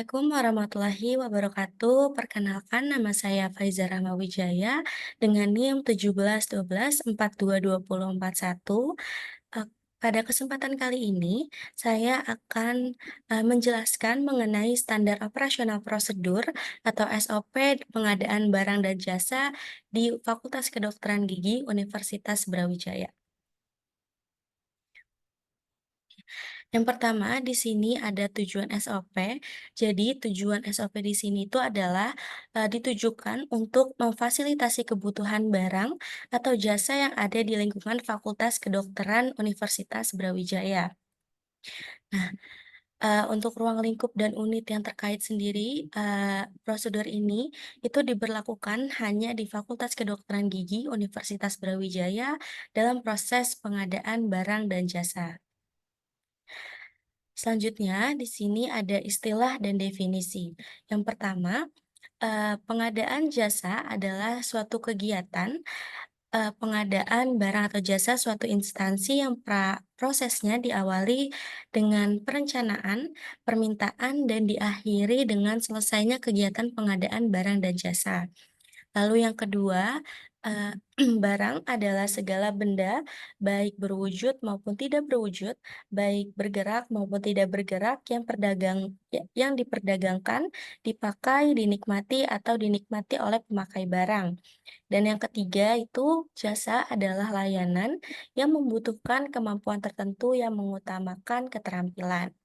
Assalamualaikum warahmatullahi wabarakatuh. Perkenalkan nama saya Faiza Rahmawijaya dengan NIM 171241422041. Eee, pada kesempatan kali ini saya akan, menjelaskan mengenai standar operasional prosedur atau SOP pengadaan barang dan jasa di Fakultas Kedokteran Gigi Universitas Brawijaya. Yang pertama, di sini ada tujuan SOP. Jadi, tujuan SOP di sini itu adalah ditujukan untuk memfasilitasi kebutuhan barang atau jasa yang ada di lingkungan Fakultas Kedokteran Universitas Brawijaya. Nah, untuk ruang lingkup dan unit yang terkait sendiri, prosedur ini itu diberlakukan hanya di Fakultas Kedokteran Gigi Universitas Brawijaya dalam proses pengadaan barang dan jasa. Selanjutnya, di sini ada istilah dan definisi. Yang pertama, pengadaan jasa adalah suatu kegiatan, pengadaan barang atau jasa suatu instansi yang prosesnya diawali dengan perencanaan, permintaan, dan diakhiri dengan selesainya kegiatan pengadaan barang dan jasa. Lalu yang kedua, eee, barang adalah segala benda, baik berwujud maupun tidak berwujud, baik bergerak maupun tidak bergerak yang diperdagangkan, dipakai, dinikmati, atau dinikmati oleh pemakai barang. Dan yang ketiga itu jasa adalah layanan yang membutuhkan kemampuan tertentu yang mengutamakan keterampilan.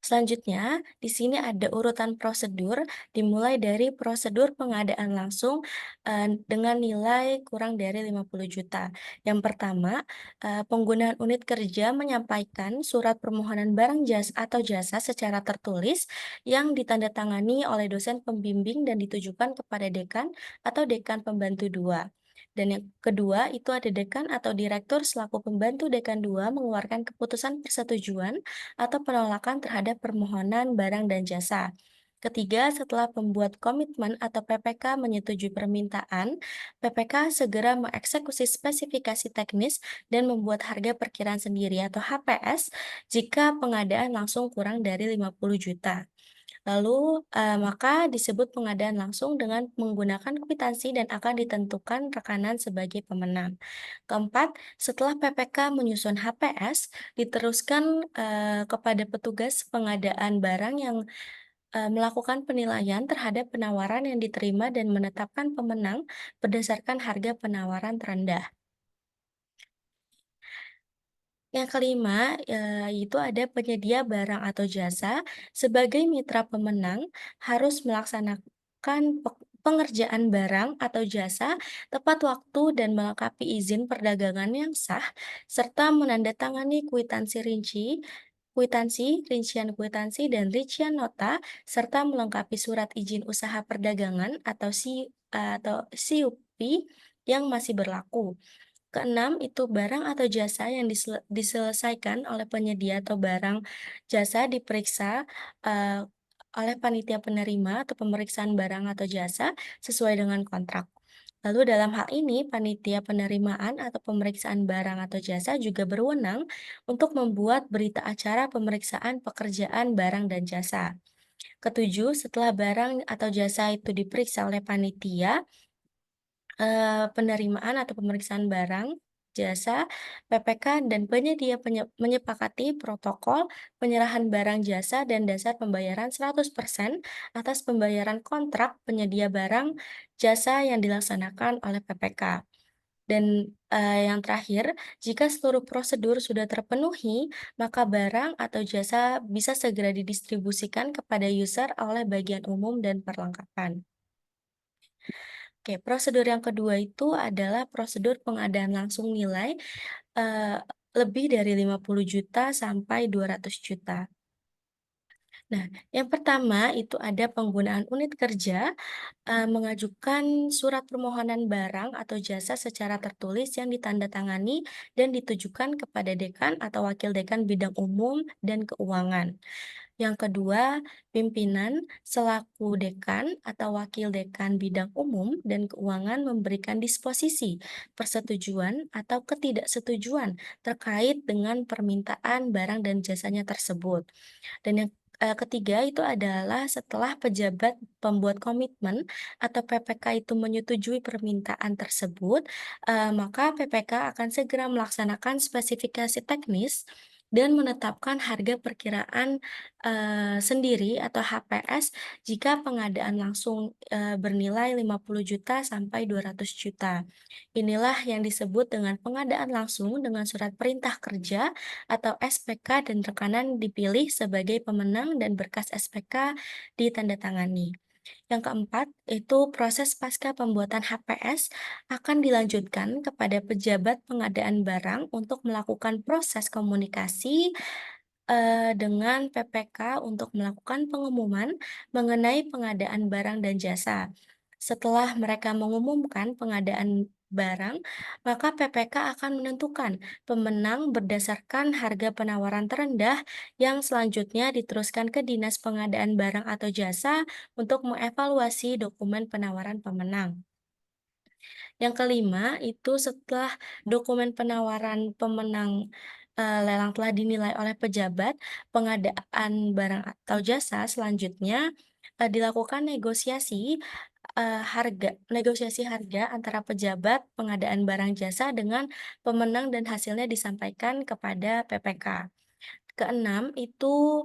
Selanjutnya, di sini ada urutan prosedur, dimulai dari prosedur pengadaan langsung dengan nilai kurang dari 50 juta. Yang pertama, penggunaan unit kerja menyampaikan surat permohonan barang atau jasa secara tertulis yang ditandatangani oleh dosen pembimbing dan ditujukan kepada dekan atau dekan pembantu 2. Dan yang kedua, itu ada dekan atau direktur selaku pembantu dekan 2 mengeluarkan keputusan persetujuan atau penolakan terhadap permohonan barang dan jasa. Ketiga, setelah pembuat komitmen atau PPK menyetujui permintaan, PPK segera mengeksekusi spesifikasi teknis dan membuat harga perkiraan sendiri atau HPS jika pengadaan langsung kurang dari 50 juta. Lalu, maka disebut pengadaan langsung dengan menggunakan kwitansi dan akan ditentukan rekanan sebagai pemenang. Keempat, setelah PPK menyusun HPS, diteruskan, kepada petugas pengadaan barang yang, melakukan penilaian terhadap penawaran yang diterima dan menetapkan pemenang berdasarkan harga penawaran terendah. Yang kelima, itu ada penyedia barang atau jasa sebagai mitra pemenang harus melaksanakan pengerjaan barang atau jasa tepat waktu dan melengkapi izin perdagangan yang sah, serta menandatangani rincian kwitansi dan rincian nota, serta melengkapi surat izin usaha perdagangan atau CUP yang masih berlaku. Keenam, itu barang atau jasa yang diselesaikan oleh penyedia atau barang jasa diperiksa, oleh panitia penerima atau pemeriksaan barang atau jasa sesuai dengan kontrak. Lalu dalam hal ini, panitia penerimaan atau pemeriksaan barang atau jasa juga berwenang untuk membuat berita acara pemeriksaan pekerjaan barang dan jasa. Ketujuh, setelah barang atau jasa itu diperiksa oleh panitia, penerimaan atau pemeriksaan barang, jasa, PPK, dan penyedia menyepakati protokol penyerahan barang jasa dan dasar pembayaran 100% atas pembayaran kontrak penyedia barang jasa yang dilaksanakan oleh PPK. Dan, yang terakhir, jika seluruh prosedur sudah terpenuhi, maka barang atau jasa bisa segera didistribusikan kepada user oleh bagian umum dan perlengkapan. Oke, prosedur yang kedua itu adalah prosedur pengadaan langsung nilai, eee, lebih dari 50 juta sampai 200 juta. Nah, yang pertama itu ada penggunaan unit kerja, mengajukan surat permohonan barang atau jasa secara tertulis yang ditandatangani dan ditujukan kepada dekan atau wakil dekan bidang umum dan keuangan. Yang kedua, pimpinan selaku dekan atau wakil dekan bidang umum dan keuangan memberikan disposisi, persetujuan atau ketidaksetujuan terkait dengan permintaan barang dan jasanya tersebut. Dan yang ketiga itu adalah setelah pejabat pembuat komitmen atau PPK itu menyetujui permintaan tersebut, maka PPK akan segera melaksanakan spesifikasi teknis dan menetapkan harga perkiraan, sendiri atau HPS jika pengadaan langsung, bernilai 50 juta sampai 200 juta. Inilah yang disebut dengan pengadaan langsung dengan surat perintah kerja atau SPK dan rekanan dipilih sebagai pemenang dan berkas SPK ditandatangani. Yang keempat, itu proses pasca pembuatan HPS akan dilanjutkan kepada pejabat pengadaan barang untuk melakukan proses komunikasi dengan PPK untuk melakukan pengumuman mengenai pengadaan barang dan jasa. Setelah mereka mengumumkan pengadaan barang, maka PPK akan menentukan pemenang berdasarkan harga penawaran terendah yang selanjutnya diteruskan ke Dinas Pengadaan Barang atau Jasa untuk mengevaluasi dokumen penawaran pemenang. Yang kelima, itu setelah dokumen penawaran pemenang, lelang telah dinilai oleh pejabat, pengadaan barang atau jasa selanjutnya, dilakukan negosiasi harga antara pejabat pengadaan barang jasa dengan pemenang dan hasilnya disampaikan kepada PPK. Keenam, itu,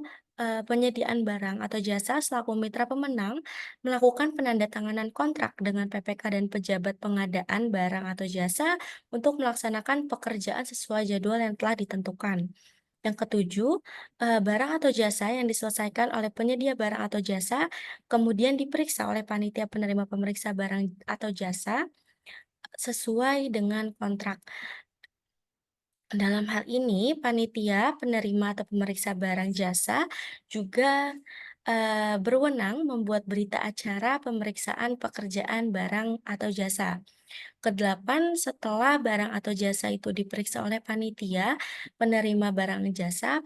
penyediaan barang atau jasa selaku mitra pemenang melakukan penandatanganan kontrak dengan PPK dan pejabat pengadaan barang atau jasa untuk melaksanakan pekerjaan sesuai jadwal yang telah ditentukan. Yang ketujuh, barang atau jasa yang diselesaikan oleh penyedia barang atau jasa kemudian diperiksa oleh panitia penerima pemeriksa barang atau jasa sesuai dengan kontrak. Dalam hal ini, panitia, penerima atau pemeriksa barang jasa juga berwenang membuat berita acara pemeriksaan pekerjaan barang atau jasa. Kedelapan, setelah barang atau jasa itu diperiksa oleh panitia, penerima barang jasa,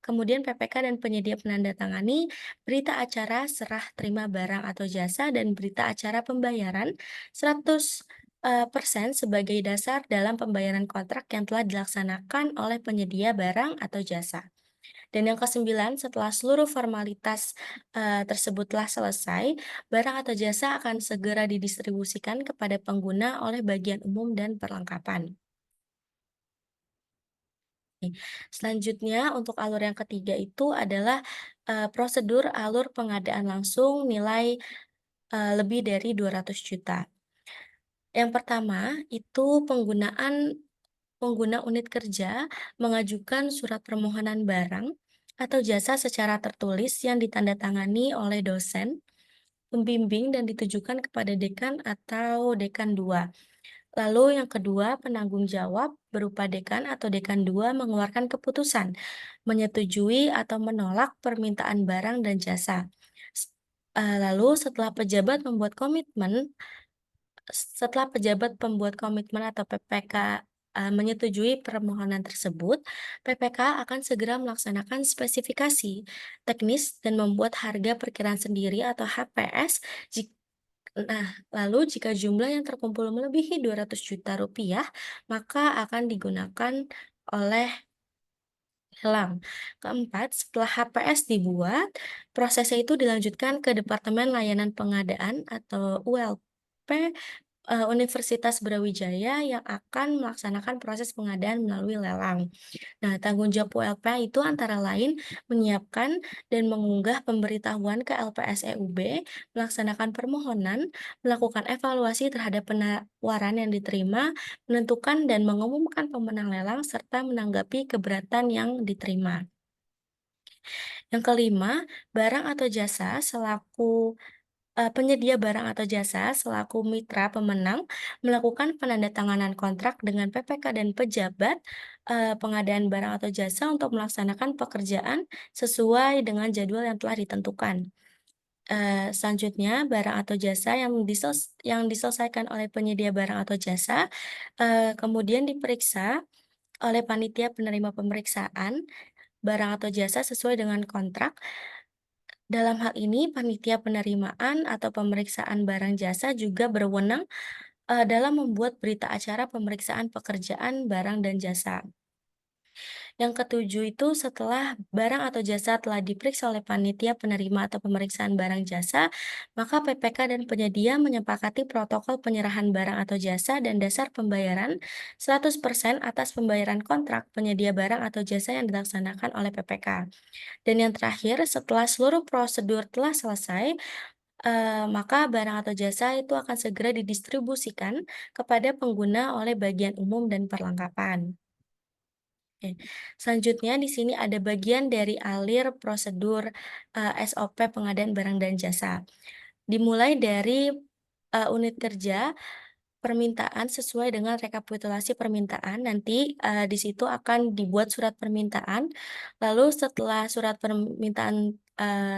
kemudian PPK dan penyedia penandatangani berita acara serah terima barang atau jasa dan berita acara pembayaran 100 persen sebagai dasar dalam pembayaran kontrak yang telah dilaksanakan oleh penyedia barang atau jasa. Dan yang kesembilan, setelah seluruh formalitas tersebut telah selesai, barang atau jasa akan segera didistribusikan kepada pengguna oleh bagian umum dan perlengkapan. Oke. Selanjutnya untuk alur yang ketiga itu adalah prosedur alur pengadaan langsung nilai lebih dari 200 juta. Yang pertama itu pengguna unit kerja mengajukan surat permohonan barang atau jasa secara tertulis yang ditandatangani oleh dosen, pembimbing dan ditujukan kepada dekan atau dekan 2. Lalu yang kedua, penanggung jawab berupa dekan atau dekan 2 mengeluarkan keputusan, menyetujui atau menolak permintaan barang dan jasa. Lalu setelah pejabat pembuat komitmen atau PPK, menyetujui permohonan tersebut, PPK akan segera melaksanakan spesifikasi teknis dan membuat harga perkiraan sendiri atau HPS. Lalu jika jumlah yang terkumpul melebihi 200 juta rupiah, maka akan digunakan oleh lelang. Keempat, setelah HPS dibuat, prosesnya itu dilanjutkan ke Departemen Layanan Pengadaan atau ULP Universitas Brawijaya yang akan melaksanakan proses pengadaan melalui lelang. Nah, tanggung jawab ULP itu antara lain menyiapkan dan mengunggah pemberitahuan ke LPSEUB, melaksanakan permohonan, melakukan evaluasi terhadap penawaran yang diterima, menentukan dan mengumumkan pemenang lelang, serta menanggapi keberatan yang diterima. Yang kelima, barang atau jasa selaku penyedia barang atau jasa selaku mitra pemenang melakukan penandatanganan kontrak dengan PPK dan pejabat pengadaan barang atau jasa untuk melaksanakan pekerjaan sesuai dengan jadwal yang telah ditentukan. Selanjutnya, barang atau jasa yang diselesaikan oleh penyedia barang atau jasa kemudian diperiksa oleh panitia penerima pemeriksaan barang atau jasa sesuai dengan kontrak. Dalam hal ini, panitia penerimaan atau pemeriksaan barang jasa juga berwenang dalam membuat berita acara pemeriksaan pekerjaan barang dan jasa. Yang ketujuh itu setelah barang atau jasa telah diperiksa oleh panitia penerima atau pemeriksaan barang jasa, maka PPK dan penyedia menyepakati protokol penyerahan barang atau jasa dan dasar pembayaran 100% atas pembayaran kontrak penyedia barang atau jasa yang dilaksanakan oleh PPK. Dan yang terakhir, setelah seluruh prosedur telah selesai, maka barang atau jasa itu akan segera didistribusikan kepada pengguna oleh bagian umum dan perlengkapan. Oke, selanjutnya di sini ada bagian dari alir prosedur, SOP pengadaan barang dan jasa. Dimulai dari, unit kerja, permintaan sesuai dengan rekapitulasi permintaan, nanti, di situ akan dibuat surat permintaan, lalu setelah surat permintaan,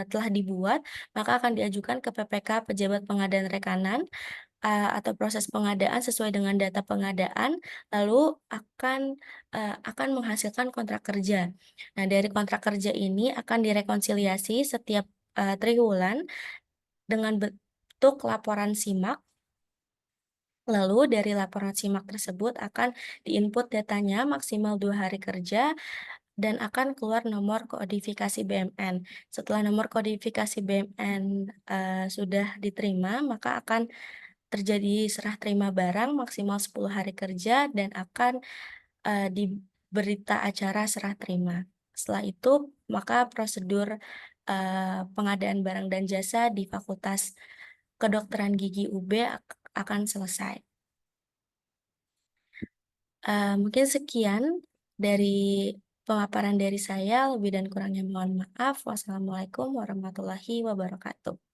telah dibuat, maka akan diajukan ke PPK Pejabat Pengadaan Rekanan, atau proses pengadaan sesuai dengan data pengadaan, lalu akan menghasilkan kontrak kerja. Nah, dari kontrak kerja ini akan direkonsiliasi setiap, triwulan dengan bentuk laporan simak. Lalu dari laporan simak tersebut akan di-input datanya maksimal 2 hari kerja dan akan keluar nomor kodifikasi BMN. Setelah nomor kodifikasi BMN, sudah diterima, maka akan terjadi serah terima barang maksimal 10 hari kerja dan akan, di berita acara serah terima. Setelah itu, maka prosedur, pengadaan barang dan jasa di Fakultas Kedokteran Gigi UB akan selesai. Mungkin sekian dari pemaparan dari saya, lebih dan kurangnya mohon maaf. Wassalamualaikum warahmatullahi wabarakatuh.